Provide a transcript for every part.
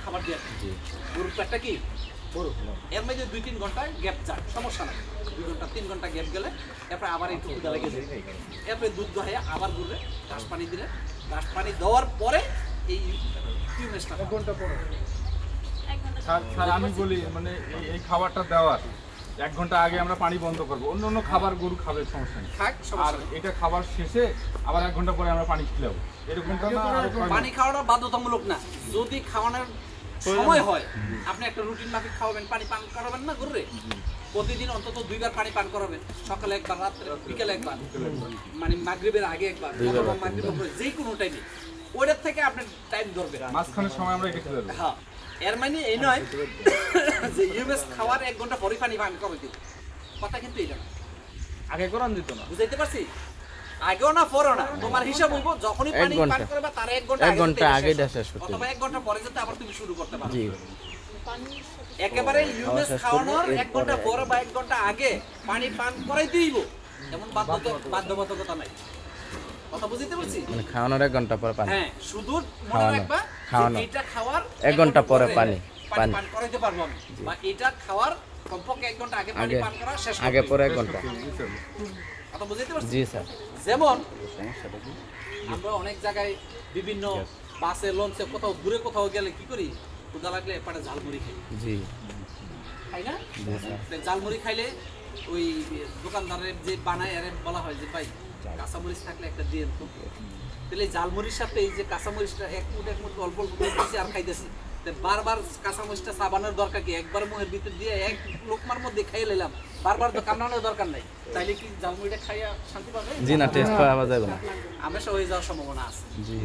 খাবার দিয়ে গরুর পেটটা কি বড়, এর মধ্যে 2-3 ঘন্টা গ্যাপ যায়, সমস্যা নাই। 2 ঘন্টা 3 ঘন্টা গ্যাপ গেলে এরপরে আবার একটু ক্ষুধা লেগে যায়, এরপরে দুধ দোহাইয়া আবার ঘুরে ঘাস পানি দিলে, ঘাস পানি দেওয়ার পরে এই টিউমেসটা 1 ঘন্টা পরে। স্যার আমি বলি মানে এই খাবারটা দেওয়ার 1 ঘন্টা আগে আমরা পানি বন্ধ করবো, অন্য অন্য খাবার গরু খাবে সমস্যা নেই, আর এটা খাবার শেষে আবার 1 ঘন্টা পরে আমরা পানি খিলাবো, এরকমটা না? পানি খাওয়াটা বাধ্যতামূলক না, যদি খাওয়ানোর সময় হয় আপনি একটা রুটিন মাফিক খাওয়াবেন, পানি পান করাবেন না গরুরে, প্রতিদিন অন্তত 2 বার পানি পান করাবেন, সকালে একবার, রাত্রে বিকেলে একবার, মানে মাগরিবের আগে একবার অথবা মাগরিবের পরে, যে কোনো টাইমে ওইটার থেকে আপনি টাইম ধরবেন, মাঝখানের সময় আমরা এটা খেতে দেবো। হ্যাঁ, এর মানে এই নয় যে ইউএস খাওয়ার 1 ঘন্টা পরে পানি পান করে দিন, কথা কিন্তু এটা না, আগে করান দিত না, বুঝাইতে পারছি? আগেও না পরেও না, তোমার হিসাব হইব যখনই পানি পান করবে তার 1 ঘন্টা আগে শেষ করতে, অথবা 1 ঘন্টা পরে যেতে আবার তুমি শুরু করতে পারো। একেবারে ইউএস খাওয়ানোর 1 ঘন্টা পরে বা 1 ঘন্টা আগে পানি পান করাই দিব এমন বাধ্যবাধকতা নাই, কথা বুঝতে পারছি? মানে খাওয়ানোর 1 ঘন্টা পরে পানি, হ্যাঁ, শুধু মনে রাখবা যে এটা খাওয়ার 1 ঘন্টা পরে পানি পান করাইতে পারবো আমি, বা এটা খাওয়ার কমপক্ষে 1 ঘন্টা আগে পানি পান করা শেষ আগে পরে 1 ঘন্টা। কথা বুঝতে পারছি? জি স্যার। যেমন আমরা অনেক জায়গায় বিভিন্ন বাসে, লঞ্চে, কোথাও দূরে কোথাও গেলে কি করি, ক্ষুধা লাগলে এপারে ঝালমুড়ি খাই, জি খাই না? ঝালমুড়ি খাইলে ওই দোকানদারের যে বানায় আরে বলা হয় যে ভাই কাঁচামরিচ থাকলে একটা দিয়ে তো, তাহলে ঝালমুড়ির সাথে এই যে কাঁচামরিচটা এক মুঠ অল্প অল্প করে দিয়েছি আর খাইতেছি, বারবার কাঁচামরিচটা চাবানোর দরকার কি? একবার মুখের ভিতর দিয়ে এক লোকমার মধ্যে খাইয়ে নিলাম, বারবার তো কামড়ানোর দরকার নাই, তাইলে কি ঝালমুড়িটা খাইয়া শান্তি পাবে? জি না, টেস্ট পাওয়া যাবে না, আমেশা হয়ে যাওয়ার সম্ভাবনা আছে। জি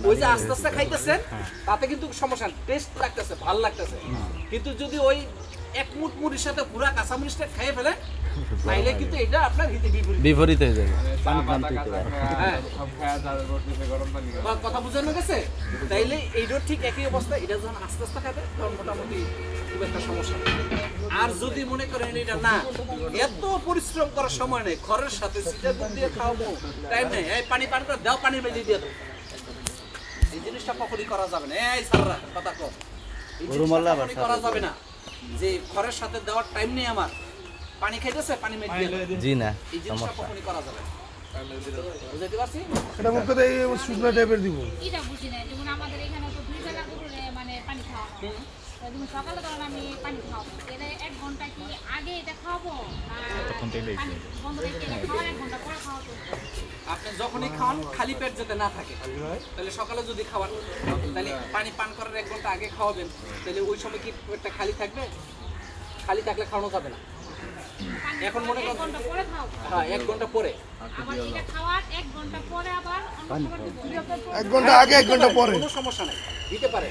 ওই যে আস্তে আস্তে খাইতেছেন তাতে কিন্তু সমস্যা, টেস্ট লাগতেছে, ভালো লাগতেছে, কিন্তু যদি ওই 1 মুঠ মুড়ির সাথে পুরা কাঁচামরিচটা খাইয়ে ফেলে তাইলে কিন্তু এটা আপনার হিতে বিপরীত হয়ে যাবে। কথা বুঝানো গেছে? তাইলে এইটার ঠিক একই অবস্থা, এটা যখন আস্তে আস্তে খাবে তখন মোটামুটি খুব একটা সমস্যা নেই। আর যদি মনে করেন এটা না, এত পরিশ্রম করার সময় নেই, ঘরের সাথে সিটার দুধ দিয়ে খাওয়াবো, টাইম নেই, এই পানি পান করে দাও, পানির বেজে দিয়ে দাও, এই জিনিসটা কখনই করা যাবে না। এই সাররা কথা কম, এই জিনিসটা কখনই করা যাবে না যে ঘরের সাথে দেওয়ার টাইম নেই আমার, পানি খাইতেছে পানি মেরে দিয়ে দাও, জি না, এই জিনিসটা কখনই করা যাবে না। বুঝতে পারছি? এটা মুখ কথা এই শুকনো টাইপের দিব। এটা বুঝি না, যেমন আমাদের এখানে তো 2 বেলা করে মানে পানি খাওয়া হয়, যেমন সকালে তখন আমি পানি খাওয়াবো, এটা 1 ঘন্টা কি আগে এটা খাওয়াবো না পানি বন্ধ রেখে এটা খাওয়ার 1 ঘন্টা পরে খাওয়াবো? আপনি যখনই খান খালি পেট যাতে না থাকে, তাহলে সকালে যদি খাবার তাহলে পানি পান করার 1 ঘন্টা আগে খাওয়াবেন, তাহলে ওই সময় কি পেটটা খালি থাকবে? খালি থাকলে খাওয়ানো যাবে না। এখন মনে করেন 1 ঘন্টা পরে খাওয়াবো, হ্যাঁ 1 ঘন্টা পরে, আবার এটা খাওয়ার 1 ঘন্টা পরে আবার অন্য খাবার দিব, 1 ঘন্টা আগে 1 ঘন্টা পরে কোনো সমস্যা নাই, দিতে পারে।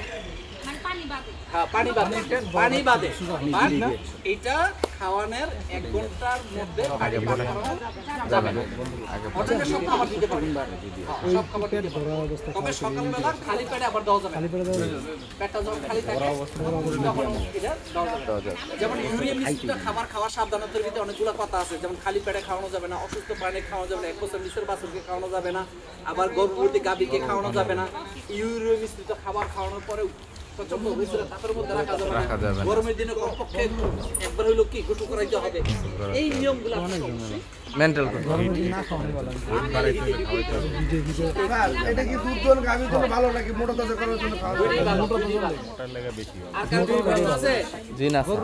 মানে পানি বাদে। হ্যাঁ, পানি বাদে, পানি বাদে, এটা খাওয়ানোর 1 ঘন্টার মধ্যে পানি পান করানো যাবে না। অন্য সব খাবার দিতে পারবেন, সব খাবার দিতে পারবেন, তবে সকালবেলা খালি পেটে আবার দেওয়া যাবে না। পেটটা যখন খালি থাকে তখন এটা দেওয়া যাবে। যেমন ইউরিয়া মিশ্রিত খাবার খাওয়ার সাবধানতার ভিতরে অনেকগুলো কথা আছে, যেমন খালি পেটে খাওয়ানো যাবে না, অসুস্থ প্রাণী খাওয়ানো যাবে না, 1 বছর নিচের বাছুরকে খাওয়ানো যাবে না, আবার গর্ভবতী গাভীকে খাওয়ানো যাবে না, ইউরিয়া মিশ্রিত খাবার খাওয়ানোর পরে প্রচন্ড ভিতরে তাপের মধ্যে রাখা যাবে না, গরমের দিনে কমপক্ষে একবার হইলো কি গোসল করাইতে হবে, এই নিয়মগুলো আপনি অবশ্যই মেন্টাল এটা কি দুধ দোল গাভীর জন্য ভালো নাকি মোটা তাজা করার জন্য খাওয়া যাবে? মোটার লাগা বেশি হয়। আর কার কোনো প্রশ্ন আছে? জি না স্যার।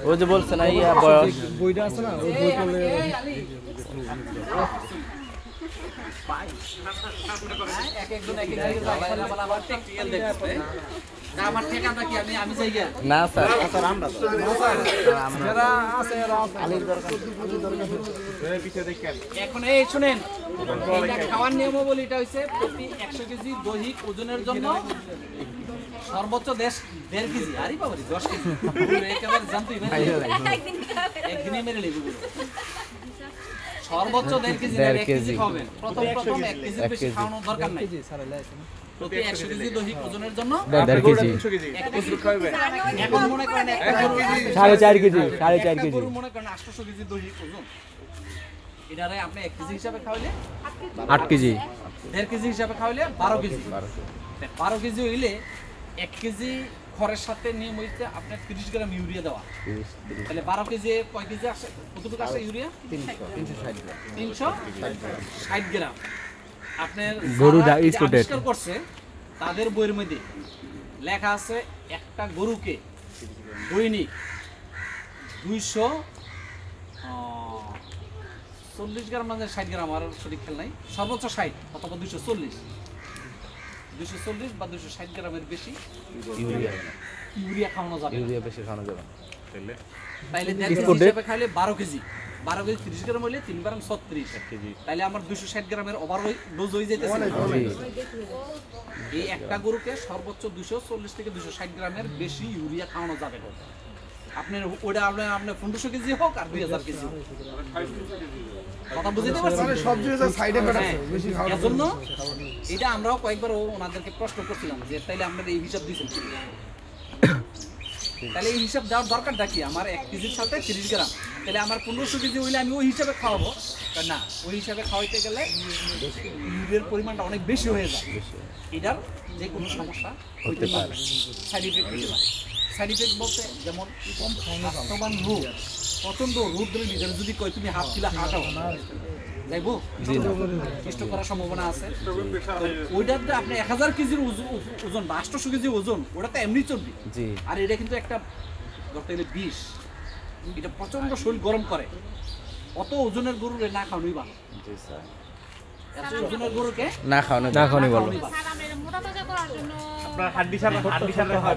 ওই যে বলছেন এই বয়স বইটা আছে না ওই বই পড়লে এক একজন এক এক জায়গায় যায়, আবার টেকনিক্যাল দেখতে না, আমার ঠিকানা কি আমি যাই গিয়া না স্যার। এখন এই শুনেন, এইটা খাওয়ার নিয়মাবলী এটা হইছে প্রতি 100 কেজি দৈহিক ওজনের জন্য সর্বোচ্চ 1.5 কেজি, আরে বাবা 10 কেজি একেবারে জানতেই না, একদিনই মেরে নেব, সর্বোচ্চ 1.5 কেজি, 1 কেজি খাবেন, প্রথম 1 কেজি বেশি খাওয়ানোর দরকার নাই, প্রতি 100 কেজি দৈহিক ওজনের জন্য 1.5 কেজি 1 কেজি খাবেন। এখন মনে করেন 4.5 কেজি 4.5 কেজি গরু মনে করেন 800 কেজি দৈহিক ওজন, এটারে আপনি 1 কেজি হিসাবে খাওয়ালে 8 কেজি 1.5 কেজি হিসাবে খাওয়াইলে 12 কেজি 12 কেজি হইলে 1 কেজি খড়ের সাথে নিয়ম হইতে আপনার 30 গ্রাম ইউরিয়া দেওয়া। তাহলে 12 কেজি কয় কেজি আসে, কতটুকু আসে ইউরিয়া? 360 গ্রাম। আপনার গরু যারা এটা exported। আবিষ্কার করছে তাদের বইয়ের মধ্যে লেখা আছে একটা গরুকে দৈনিক 240 গ্রাম মানে 60 গ্রাম, আর সঠিক খেয়াল নাই, সর্বোচ্চ 60 অথবা 240 বা 260 গ্রামের বেশি ইউরিয়া খাওয়ানো যাবে। বেশি খাওয়ানো যাবে না। তাইলে 1.5 কেজি হিসেবে খাইলে 12 কেজি 30 গ্রাম হইলে 3 গ্রাম 36 কেজি, তাইলে আমার 260 গ্রামের ওভার ডোজ হয়ে যাইতেছে। এই একটা গরুকে সর্বোচ্চ 240 থেকে 260 গ্রামের বেশি ইউরিয়া খাওয়ানো যাবে না। আপনার ওটা আপনার 1500 কেজি হোক আর 2000 কেজি হোক, কথা বুঝতে পারছেন? মানে সব জিনিসের সাইড এফেক্ট আছে বেশি খাওয়া। এর জন্য এটা আমরাও কয়েকবার ওনাদেরকে প্রশ্ন করছিলাম যে তাইলে আপনারা এই হিসাব দিয়েছেন কি? তাহলে এই হিসাব দেওয়ার দরকারটা কি? আমার 1 কেজির সাথে 30 গ্রাম, তাহলে আমার 1500 কেজি হইলে আমি ওই হিসাবে খাওয়াবো না? ওই হিসাবে খাওয়াইতে গেলে ইউরিয়ার পরিমাণটা অনেক বেশি হয়ে যায়, এটার যে কোনো সমস্যা হইতে পারে, সাইড ইফেক্ট হতে পারে। সাইড ইফেক্ট বলতে যেমন বাস্তবায়ন রোগ, প্রচন্ড রোদ্রের ভিতরে যদি কয় তুমি হাফ কিলো হাঁটাও যাইবো, কষ্ট করার সম্ভাবনা আছে। ওইটাতে আপনি 1000 কেজির ওজন বা 800 কেজি ওজন, ওটা তো এমনি চলবে। আর এটা কিন্তু একটা ধরতে গেলে বিষ, এটা প্রচন্ড শরীর গরম করে। অত ওজনের গরুরে না খাওয়ানোই ভালো। এত ওজনের গরুকে না খাওয়ানো ভালো। স্যার আমরা এটা মোটা তাজা করার জন্য আপনার হাড্ডি সার এখন